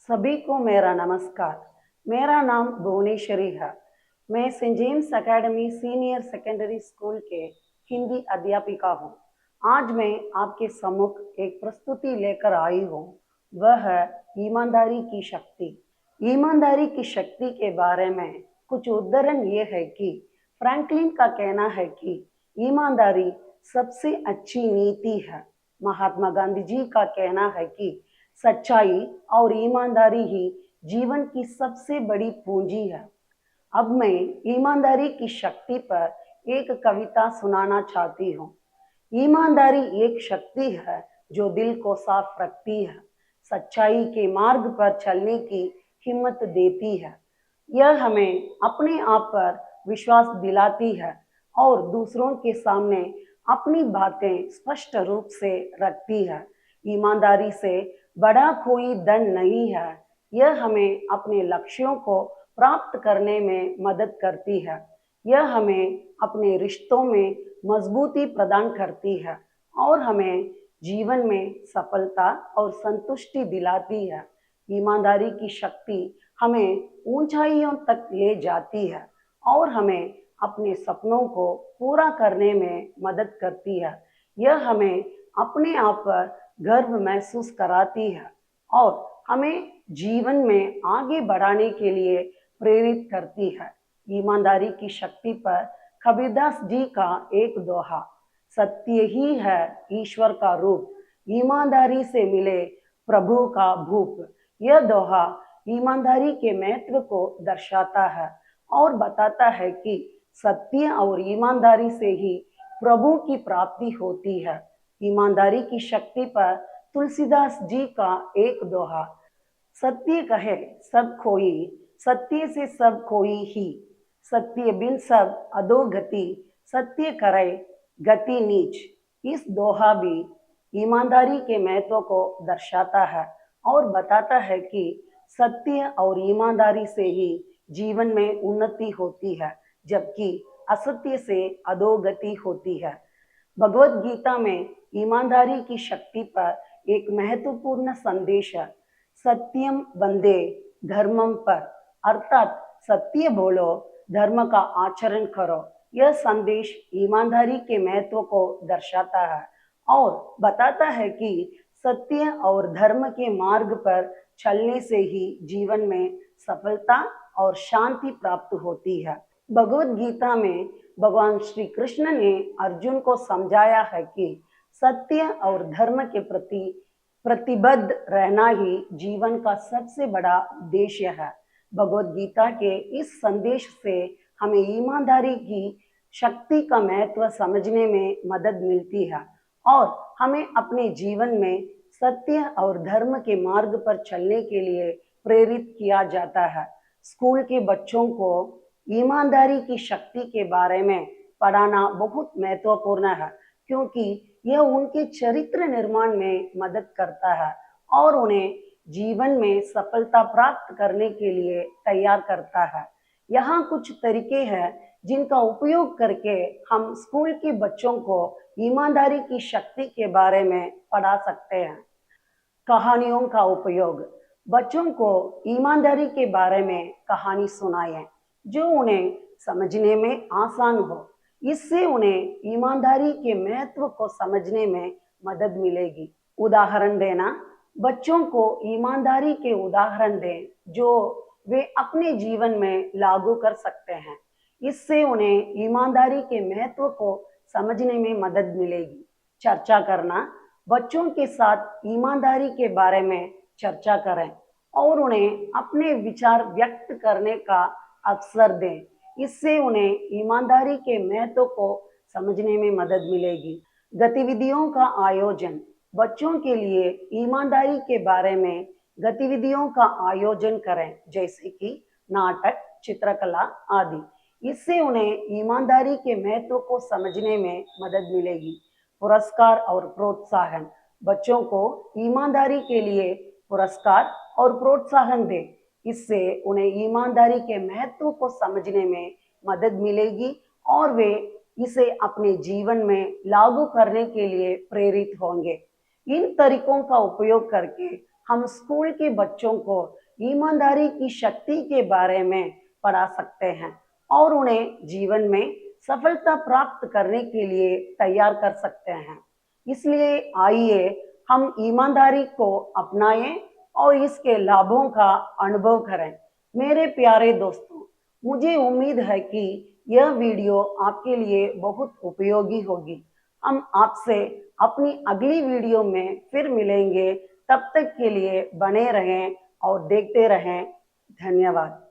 सभी को मेरा नमस्कार। मेरा नाम भुवनेश्वरी है। मैं Saint James Academy Senior Secondary School के हिंदी अध्यापिका हूँ। आज मैं आपके सम्मुख एक प्रस्तुति लेकर आई हूँ। वह है ईमानदारी की शक्ति। ईमानदारी की शक्ति के बारे में कुछ उदाहरण ये है कि फ्रैंकलिन का कहना है कि ईमानदारी सबसे अच्छी नीति है। महात्मा गांधी जी का कहना है कि सच्चाई और ईमानदारी ही जीवन की सबसे बड़ी पूंजी है। अब मैं ईमानदारी की शक्ति पर एक कविता सुनाना चाहती हूँ। ईमानदारी एक शक्ति है जो दिल को साफ रखती है, सच्चाई के मार्ग पर चलने की हिम्मत देती है। यह हमें अपने आप पर विश्वास दिलाती है और दूसरों के सामने अपनी बातें स्पष्ट रूप से रखती है। ईमानदारी से बड़ा कोई धन नहीं है। यह हमें अपने लक्ष्यों को प्राप्त करने में मदद करती है। यह हमें अपने रिश्तों में मजबूती प्रदान करती है और हमें जीवन में सफलता और संतुष्टि दिलाती है। ईमानदारी की शक्ति हमें ऊंचाइयों तक ले जाती है और हमें अपने सपनों को पूरा करने में मदद करती है। यह हमें अपने आप पर गर्व महसूस कराती है और हमें जीवन में आगे बढ़ाने के लिए प्रेरित करती है। ईमानदारी की शक्ति पर कबीरदास जी का एक दोहा, सत्य ही है ईश्वर का रूप, ईमानदारी से मिले प्रभु का भूप। यह दोहा ईमानदारी के महत्व को दर्शाता है और बताता है कि सत्य और ईमानदारी से ही प्रभु की प्राप्ति होती है। ईमानदारी की शक्ति पर तुलसीदास जी का एक दोहा, सत्य कहे सब खोई, सत्य से सब खोई ही, सत्य बिन सब अधोगति, सत्य करे गति नीच। इस दोहा भी ईमानदारी के महत्व को दर्शाता है और बताता है कि सत्य और ईमानदारी से ही जीवन में उन्नति होती है, जबकि असत्य से अधोगति होती है। भगवत गीता में ईमानदारी की शक्ति पर एक महत्वपूर्ण संदेश है, सत्यम वंदे धर्मम पर, अर्थात सत्य बोलो, धर्म का आचरण करो। यह संदेश ईमानदारी के महत्व को दर्शाता है और बताता है कि सत्य और धर्म के मार्ग पर चलने से ही जीवन में सफलता और शांति प्राप्त होती है। भगवत गीता में भगवान श्री कृष्ण ने अर्जुन को समझाया है कि सत्य और धर्म के प्रति प्रतिबद्ध रहना ही जीवन का सबसे बड़ा उद्देश्य है। भगवत गीता के इस संदेश से हमें ईमानदारी की शक्ति का महत्व समझने में मदद मिलती है और हमें अपने जीवन में सत्य और धर्म के मार्ग पर चलने के लिए प्रेरित किया जाता है। स्कूल के बच्चों को ईमानदारी की शक्ति के बारे में पढ़ाना बहुत महत्वपूर्ण है, क्योंकि यह उनके चरित्र निर्माण में मदद करता है और उन्हें जीवन में सफलता प्राप्त करने के लिए तैयार करता है। यहाँ कुछ तरीके हैं जिनका उपयोग करके हम स्कूल के बच्चों को ईमानदारी की शक्ति के बारे में पढ़ा सकते हैं। कहानियों का उपयोग, बच्चों को ईमानदारी के बारे में कहानी सुनाएं जो उन्हें समझने में आसान हो। इससे उन्हें ईमानदारी के महत्व को समझने में मदद मिलेगी। उदाहरण देना, बच्चों को ईमानदारी के उदाहरण दें जो वे अपने जीवन में लागू कर सकते हैं। इससे उन्हें ईमानदारी के महत्व को समझने में मदद मिलेगी। चर्चा करना, बच्चों के साथ ईमानदारी के बारे में चर्चा करें और उन्हें अपने विचार व्यक्त करने का अवसर दें। इससे उन्हें ईमानदारी के महत्व को समझने में मदद मिलेगी। गतिविधियों का आयोजन, बच्चों के लिए ईमानदारी के बारे में गतिविधियों का आयोजन करें, जैसे कि नाटक, चित्रकला आदि। इससे उन्हें ईमानदारी के महत्व को समझने में मदद मिलेगी। पुरस्कार और प्रोत्साहन, बच्चों को ईमानदारी के लिए पुरस्कार और प्रोत्साहन दें। इससे उन्हें ईमानदारी के महत्व को समझने में मदद मिलेगी और वे इसे अपने जीवन में लागू करने के लिए प्रेरित होंगे। इन तरीकों का उपयोग करके हम स्कूल के बच्चों को ईमानदारी की शक्ति के बारे में पढ़ा सकते हैं और उन्हें जीवन में सफलता प्राप्त करने के लिए तैयार कर सकते हैं। इसलिए आइए हम ईमानदारी को अपनाएं और इसके लाभों का अनुभव करें। मेरे प्यारे दोस्तों, मुझे उम्मीद है कि यह वीडियो आपके लिए बहुत उपयोगी होगी। हम आपसे अपनी अगली वीडियो में फिर मिलेंगे। तब तक के लिए बने रहें और देखते रहें। धन्यवाद।